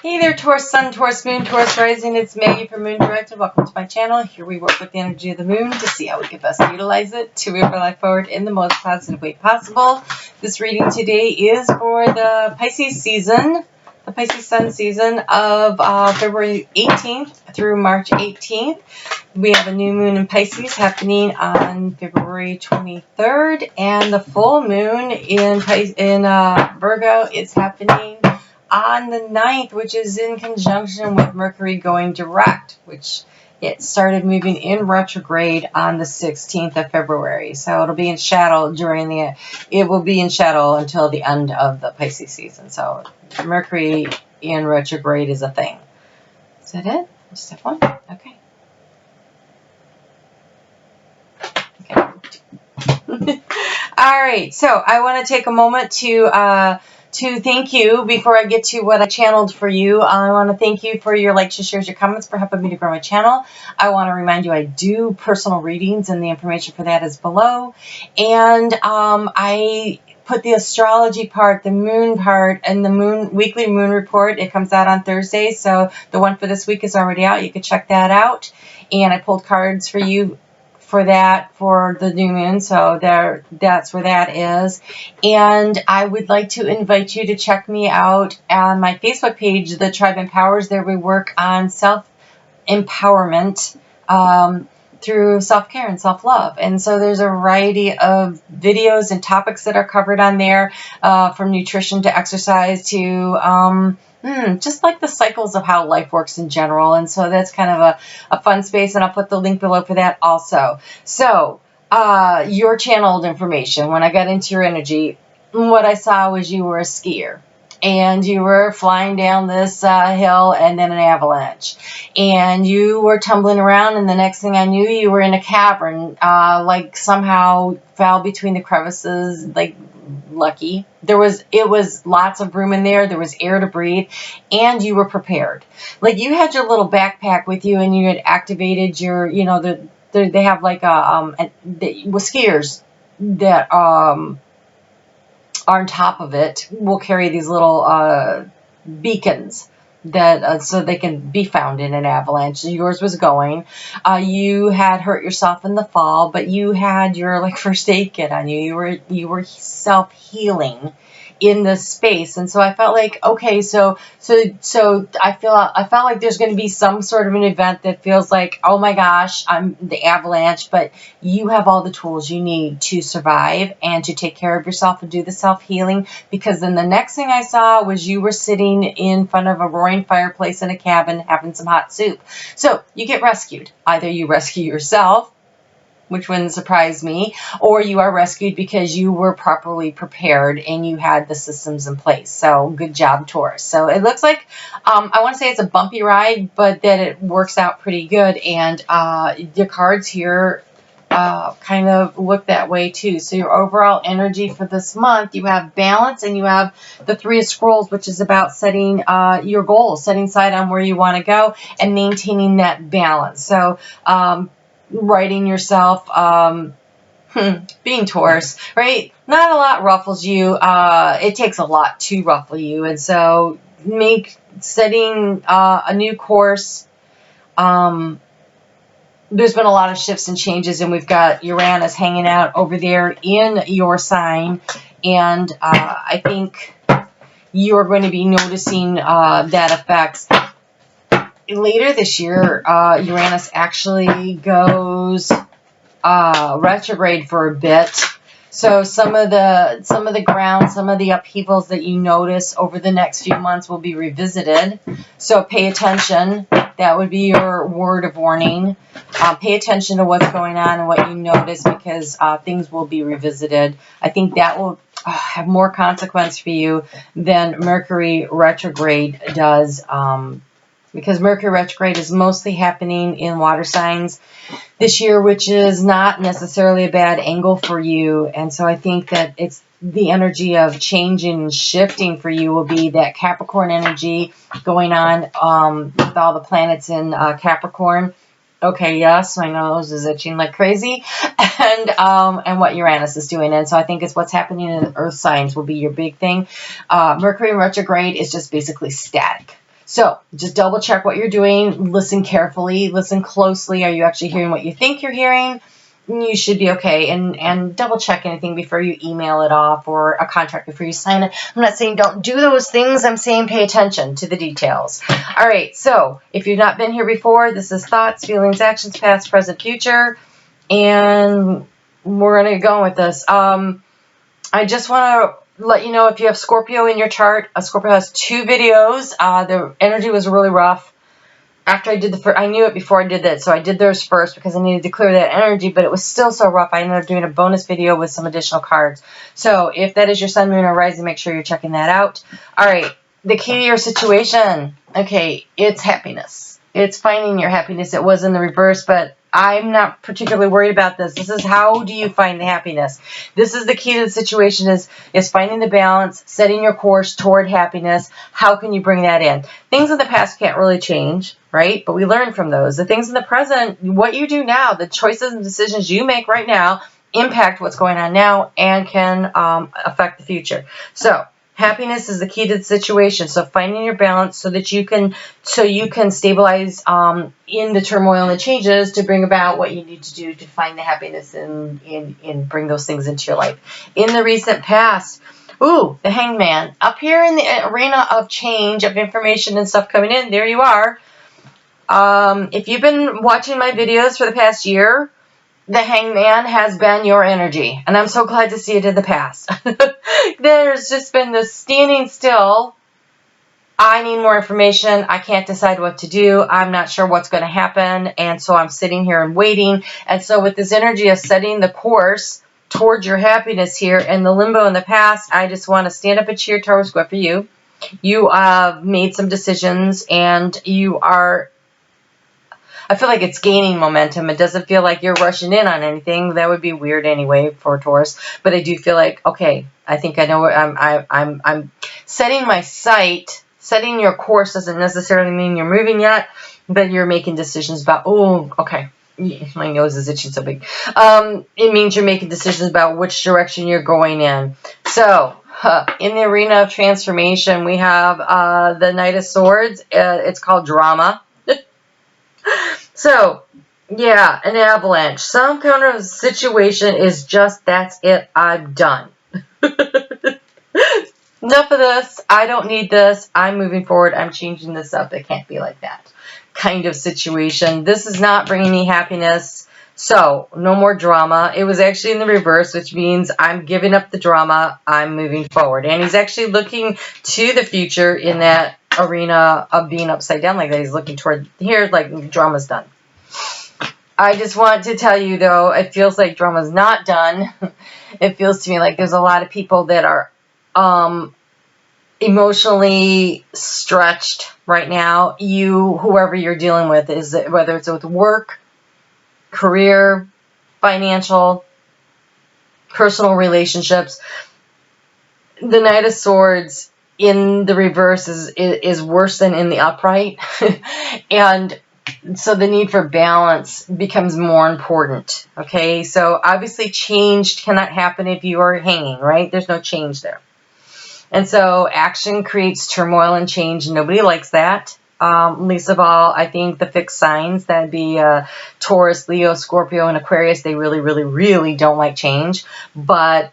Hey there, Taurus Sun, Taurus Moon, Taurus Rising. It's Maggie from Moon Directed. Welcome to my channel. Here we work with the energy of the moon to see how we can best utilize it to move our life forward in the most positive way possible. This reading today is for the Pisces season, the Pisces Sun season of February 18th through March 18th. We have a new moon in Pisces happening on February 23rd, and the full moon in Virgo is happening on the 9th, which is in conjunction with Mercury going direct, which it started moving in retrograde on the 16th of February. So it'll be in shadow it will be in shadow until the end of the Pisces season. So Mercury in retrograde is a thing. Is that it? Step one? Okay. All right. So I want to take a moment to thank you before I get to what I channeled for you. I want to thank you for your likes, your shares, your comments, for helping me to grow my channel. I want to remind you I do personal readings, and the information for that is below. And I put the astrology part, the moon part, and the weekly moon report. It comes out on Thursday, so the one for this week is already out. You can check that out. And I pulled cards for you for that, for the new moon, so that's where that is. And I would like to invite you to check me out on my Facebook page, The Tribe Empowers. There we work on self-empowerment through self-care and self-love. And so there's a variety of videos and topics that are covered on there, from nutrition to exercise to just like the cycles of how life works in general. And so that's kind of a fun space, and I'll put the link below for that also. So your channeled information, when I got into your energy, what I saw was you were a skier. And you were flying down this hill, and then an avalanche. And you were tumbling around, and the next thing I knew, you were in a cavern, like somehow fell between the crevices, like lucky. It was lots of room in there. There was air to breathe, and you were prepared. Like you had your little backpack with you, and you had activated your, they have like with skiers that on top of it will carry these little beacons that so they can be found in an avalanche. Yours was going. You had hurt yourself in the fall, but you had your first aid kit on you. You were self-healing in this space. And so I felt like, okay, so I felt like there's going to be some sort of an event that feels like, oh my gosh, I'm the avalanche, but you have all the tools you need to survive and to take care of yourself and do the self-healing. Because then the next thing I saw was you were sitting in front of a roaring fireplace in a cabin having some hot soup. So you get rescued. Either you rescue yourself, which wouldn't surprise me, or you are rescued because you were properly prepared and you had the systems in place. So good job, Taurus. So it looks like, I want to say it's a bumpy ride, but that it works out pretty good. And the cards here kind of look that way too. So your overall energy for this month, you have balance, and you have the Three of Scrolls, which is about setting your goals, setting sight on where you want to go and maintaining that balance. So writing yourself, being Taurus, right? Not a lot ruffles you. It takes a lot to ruffle you. And so setting a new course. There's been a lot of shifts and changes, and we've got Uranus hanging out over there in your sign. And I think you're going to be noticing that effects. Later this year, Uranus actually goes retrograde for a bit. So some of the ground, some of the upheavals that you notice over the next few months will be revisited. So pay attention. That would be your word of warning. Pay attention to what's going on and what you notice, because things will be revisited. I think that will have more consequence for you than Mercury retrograde does. Because Mercury retrograde is mostly happening in water signs this year, which is not necessarily a bad angle for you. And so I think that it's the energy of changing and shifting for you will be that Capricorn energy going on with all the planets in Capricorn. Okay, yes, my nose is itching like crazy, and what Uranus is doing, and so I think it's what's happening in the Earth signs will be your big thing. Mercury in retrograde is just basically static. So just double check what you're doing. Listen carefully. Listen closely. Are you actually hearing what you think you're hearing? You should be okay. And double check anything before you email it off or a contract before you sign it. I'm not saying don't do those things. I'm saying pay attention to the details. All right. So if you've not been here before, this is thoughts, feelings, actions, past, present, future. And we're going to go with this. I just want to let you know if you have Scorpio in your chart. Scorpio has 2 videos. The energy was really rough. After I did the first, I knew it before I did that, so I did theirs first because I needed to clear that energy, but it was still so rough. I ended up doing a bonus video with some additional cards. So if that is your sun, moon, or rising, make sure you're checking that out. All right, the key to your situation. Okay, it's happiness. It's finding your happiness. It was in the reverse, but I'm not particularly worried about this. This is how do you find the happiness? This is the key to the situation is finding the balance, setting your course toward happiness. How can you bring that in? Things in the past can't really change, right? But we learn from those. The things in the present, what you do now, the choices and decisions you make right now impact what's going on now and can affect the future. So happiness is the key to the situation. So finding your balance so that you can stabilize in the turmoil and the changes to bring about what you need to do to find the happiness and bring those things into your life. In the recent past, the Hangman. Up here in the arena of change, of information and stuff coming in, there you are. If you've been watching my videos for the past year, the Hangman has been your energy, and I'm so glad to see it in the past. There's just been this standing still. I need more information. I can't decide what to do. I'm not sure what's going to happen, and so I'm sitting here and waiting. And so with this energy of setting the course towards your happiness here in the limbo in the past, I just want to stand up and cheer, Taurus, go for you. You have made some decisions, and you are... I feel like it's gaining momentum. It doesn't feel like you're rushing in on anything. That would be weird anyway for Taurus. But I do feel like, okay, I think I know what I'm setting my sight. Setting your course doesn't necessarily mean you're moving yet, but you're making decisions about, okay, my nose is itching so big. It means you're making decisions about which direction you're going in. So, in the arena of transformation, we have the Knight of Swords. It's called drama. So, yeah, an avalanche. Some kind of situation is just, that's it, I'm done. Enough of this. I don't need this. I'm moving forward. I'm changing this up. It can't be like that kind of situation. This is not bringing me happiness. So, no more drama. It was actually in the reverse, which means I'm giving up the drama. I'm moving forward. And he's actually looking to the future in that arena of being upside down like that. He's looking toward here, like drama's done. I just want to tell you, though, it feels like drama's not done. It feels to me like there's a lot of people that are emotionally stretched right now. Whoever you're dealing with, whether it's with work, career, financial, personal relationships. The Knight of Swords in the reverse is worse than in the upright. And so the need for balance becomes more important. Okay, so obviously change cannot happen if you are hanging, right? There's no change there. And so action creates turmoil and change. Nobody likes that. Least of all, I think the fixed signs, that'd be Taurus, Leo, Scorpio, and Aquarius, they really, really, really don't like change. But,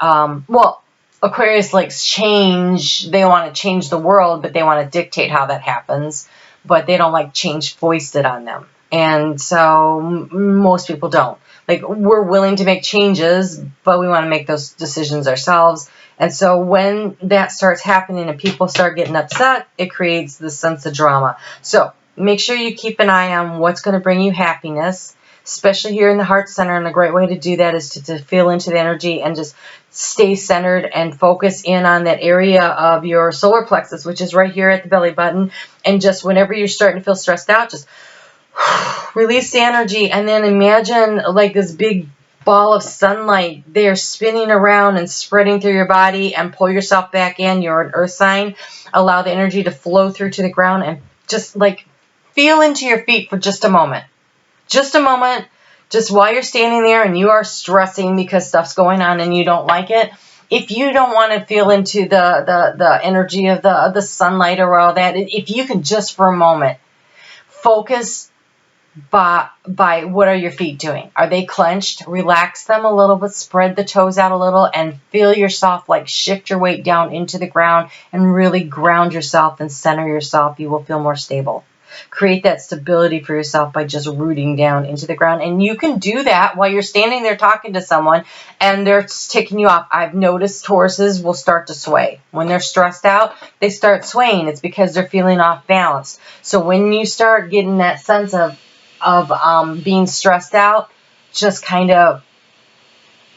Aquarius likes change. They want to change the world, but they want to dictate how that happens. But they don't like change foisted on them. And so most people don't. Like, we're willing to make changes, but we want to make those decisions ourselves. And so when that starts happening and people start getting upset, it creates this sense of drama. So make sure you keep an eye on what's going to bring you happiness, especially here in the heart center. And a great way to do that is to feel into the energy and just stay centered and focus in on that area of your solar plexus, which is right here at the belly button. And just whenever you're starting to feel stressed out, just release the energy and then imagine like this big ball of sunlight there spinning around and spreading through your body, and pull yourself back in. You're an earth sign. Allow the energy to flow through to the ground and just like feel into your feet for just a moment. just a moment, just while you're standing there and you are stressing because stuff's going on and you don't like it. If you don't want to feel into the energy of the sunlight or all that, if you can just for a moment focus by what are your feet doing? Are they clenched? Relax them a little bit, spread the toes out a little, and feel yourself like shift your weight down into the ground and really ground yourself and center yourself. You will feel more stable. Create that stability for yourself by just rooting down into the ground. And you can do that while you're standing there talking to someone and they're taking you off. I've noticed Tauruses will start to sway. When they're stressed out, they start swaying. It's because they're feeling off balance. So when you start getting that sense of being stressed out, just kind of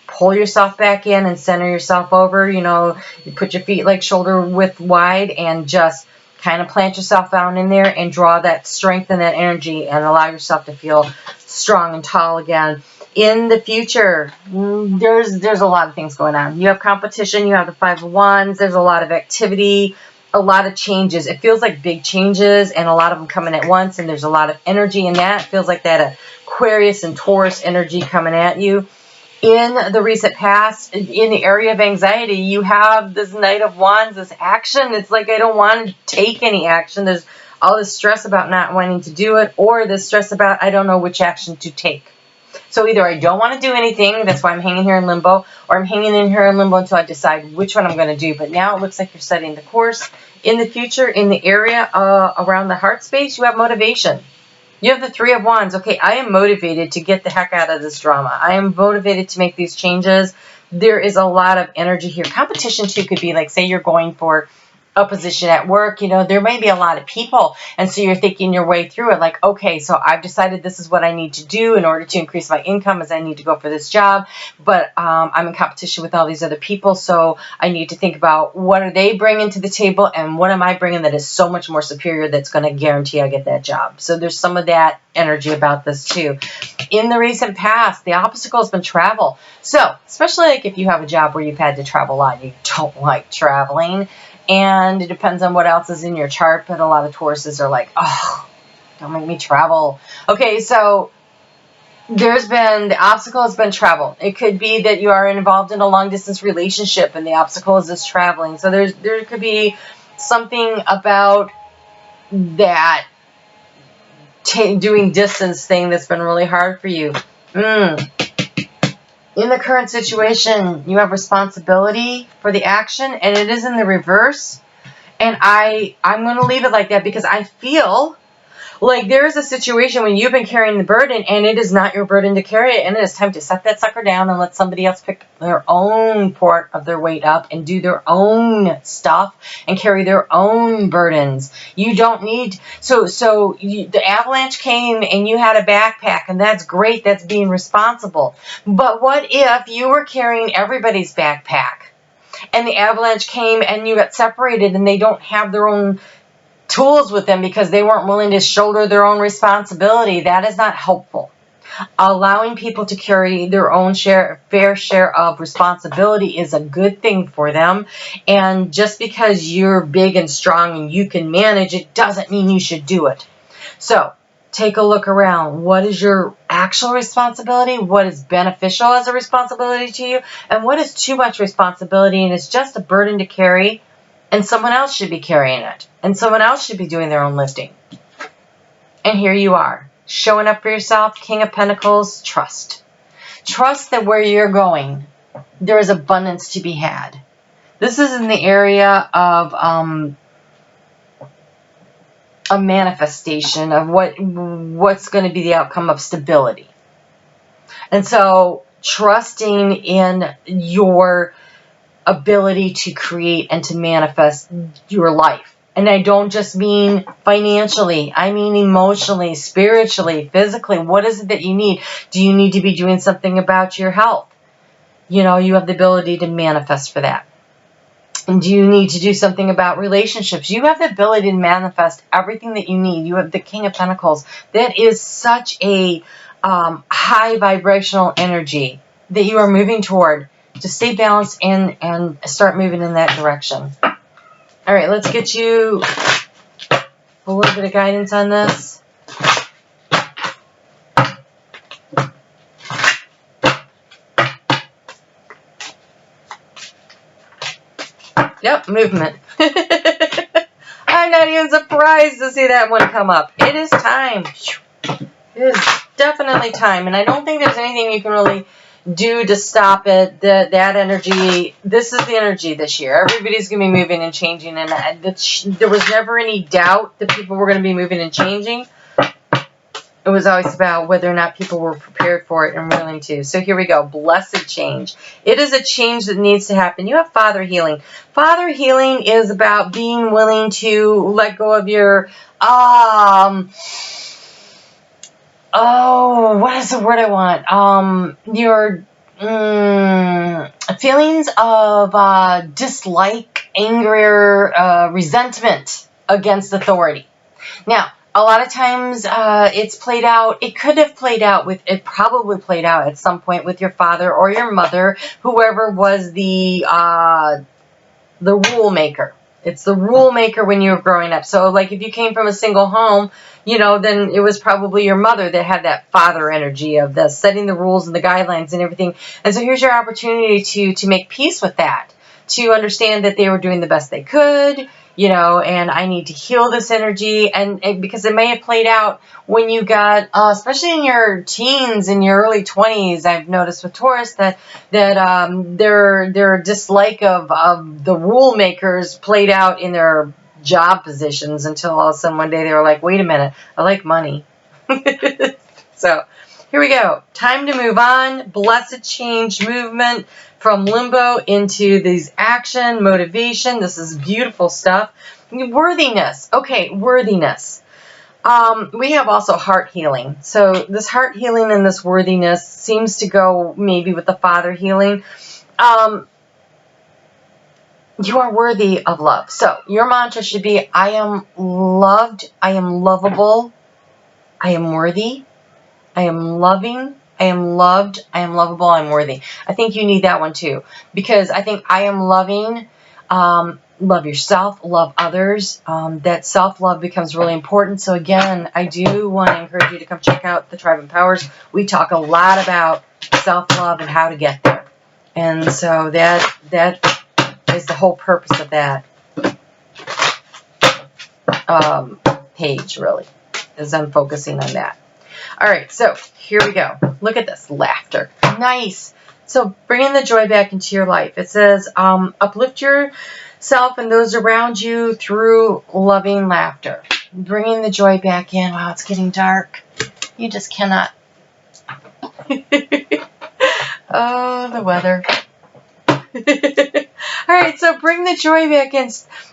pull yourself back in and center yourself over. You know, you put your feet like shoulder width wide and just kind of plant yourself down in there and draw that strength and that energy and allow yourself to feel strong and tall again. In the future, there's a lot of things going on. You have competition, you have the 5 of Wands, there's a lot of activity, a lot of changes. It feels like big changes and a lot of them coming at once, and there's a lot of energy in that. It feels like that Aquarius and Taurus energy coming at you. In the recent past, in the area of anxiety, you have this Knight of Wands, this action. It's like I don't want to take any action. There's all this stress about not wanting to do it, or this stress about I don't know which action to take. So either I don't want to do anything, that's why I'm hanging here in limbo, or I'm hanging in here in limbo until I decide which one I'm going to do. But now it looks like you're setting the course. In the future, in the area around the heart space, you have motivation. You have the 3 of Wands. Okay, I am motivated to get the heck out of this drama. I am motivated to make these changes. There is a lot of energy here. Competition, too, could be like, say you're going for a position at work, you know, there may be a lot of people. And so you're thinking your way through it like, okay, so I've decided this is what I need to do in order to increase my income as I need to go for this job. But I'm in competition with all these other people. So I need to think about what are they bringing to the table and what am I bringing that is so much more superior that's going to guarantee I get that job. So there's some of that energy about this too. In the recent past, the obstacle has been travel. So especially like if you have a job where you've had to travel a lot, you don't like traveling. And it depends on what else is in your chart, but a lot of Tauruses are like, oh, don't make me travel. Okay, so the obstacle has been travel. It could be that you are involved in a long-distance relationship and the obstacle is just traveling. So there could be something about that doing distance thing that's been really hard for you. In the current situation, you have responsibility for the action, and it is in the reverse. And I'm going to leave it like that because I feel like there is a situation when you've been carrying the burden, and it is not your burden to carry it, and it is time to set that sucker down and let somebody else pick their own part of their weight up and do their own stuff and carry their own burdens. You don't need the avalanche came and you had a backpack, and that's great. That's being responsible. But what if you were carrying everybody's backpack and the avalanche came and you got separated and they don't have their own tools with them because they weren't willing to shoulder their own responsibility? That is not helpful. Allowing people to carry their own fair share of responsibility is a good thing for them. And just because you're big and strong and you can manage it doesn't mean you should do it. So take a look around. What is your actual responsibility? What is beneficial as a responsibility to you? And what is too much responsibility and is just a burden to carry? And someone else should be carrying it. And someone else should be doing their own lifting. And here you are, showing up for yourself, King of Pentacles, trust. Trust that where you're going, there is abundance to be had. This is in the area of a manifestation of what's going to be the outcome of stability. And so trusting in your ability to create and to manifest your life. And I don't just mean financially. I mean emotionally, spiritually, physically. What is it that you need? Do you need to be doing something about your health? You know, you have the ability to manifest for that. And do you need to do something about relationships? You have the ability to manifest everything that you need. You have the King of Pentacles. That is such a high vibrational energy that you are moving toward. To stay balanced and start moving in that direction. All right, let's get you a little bit of guidance on this. Yep, movement. I'm not even surprised to see that one come up. It is time. It is definitely time. And I don't think there's anything you can really do to stop it. That energy, this is the energy this year. Everybody's going to be moving and changing. And there was never any doubt that people were going to be moving and changing. It was always about whether or not people were prepared for it and willing to. So here we go. Blessed change. It is a change that needs to happen. You have father healing. Father healing is about being willing to let go of your, what is the word I want? Your feelings of dislike, anger, resentment against authority. Now, a lot of times it's played out, it could have played out with, it probably played out at some point with your father or your mother, whoever was the rule maker. It's the rule maker when you were growing up. So like if you came from a single home, you know, then it was probably your mother that had that father energy of the setting the rules and the guidelines and everything. And so here's your opportunity to make peace with that, to understand that they were doing the best they could, you know, and I need to heal this energy. And because it may have played out when you got, especially in your teens, in your early 20s, I've noticed with Taurus that their dislike of the rule makers played out in their job positions until all of a sudden one day they were like, wait a minute, I like money. So here we go. Time to move on. Blessed change movement from limbo into these action, motivation. This is beautiful stuff. Worthiness. Okay, worthiness. We have also heart healing. So this heart healing and this worthiness seems to go maybe with the father healing. You are worthy of love. So your mantra should be, I am loved, I am lovable, I am worthy, I am loving, I am loved, I am lovable, I am worthy. I think you need that one too, because I think I am loving, love yourself, love others. That self-love becomes really important. So again, I do want to encourage you to come check out the Tribe Empowers. We talk a lot about self-love and how to get there. And so that is the whole purpose of that page, really, is I'm focusing on that. All right, so here we go. Look at this, laughter. Nice. So bringing the joy back into your life. It says, uplift yourself and those around you through loving laughter. Bringing the joy back in. Wow, it's getting dark. You just cannot. Oh, the weather. All right, so bring the joy back in.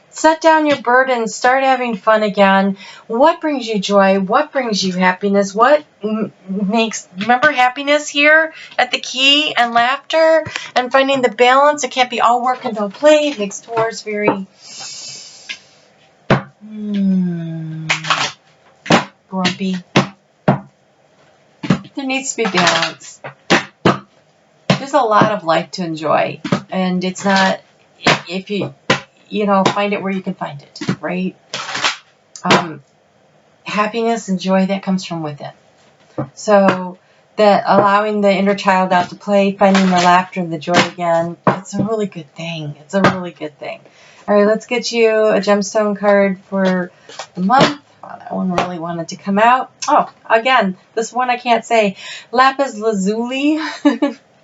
Set down your burdens. Start having fun again. What brings you joy? What brings you happiness? What makes, remember happiness here at the key and laughter and finding the balance. It can't be all work and no play. It makes Taurus very grumpy. There needs to be balance. There's a lot of life to enjoy, and it's not, if you find it where you can find it, right? Happiness and joy, that comes from within. So that allowing the inner child out to play, finding the laughter and the joy again, it's a really good thing. It's a really good thing. All right, let's get you a gemstone card for the month. Oh, that one really wanted to come out. Oh, again, this one I can't say. Lapis lazuli.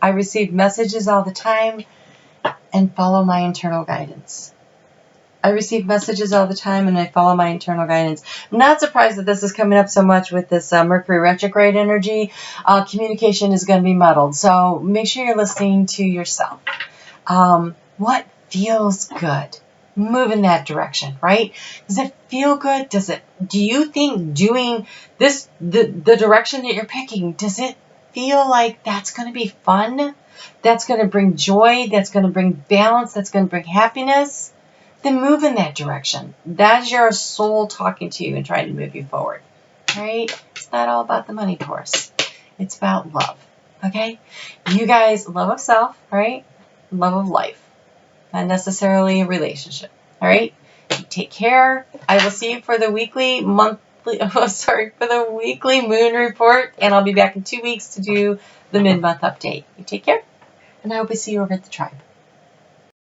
I receive messages all the time and follow my internal guidance. I receive messages all the time and I follow my internal guidance. I'm not surprised that this is coming up so much with this Mercury retrograde energy. Communication is going to be muddled. So make sure you're listening to yourself. What feels good? Move in that direction, right? Does it feel good? Do you think doing this, the direction that you're picking, does it feel like that's going to be fun? That's going to bring joy? That's going to bring balance? That's going to bring happiness? Then move in that direction. That's your soul talking to you and trying to move you forward, right? It's not all about the money, Taurus. It's about love, okay? You guys, love of self, right? Love of life. Not necessarily a relationship, all right? You take care. I will see you for the weekly moon report, and I'll be back in 2 weeks to do the mid-month update. You take care, and I hope to see you over at the tribe.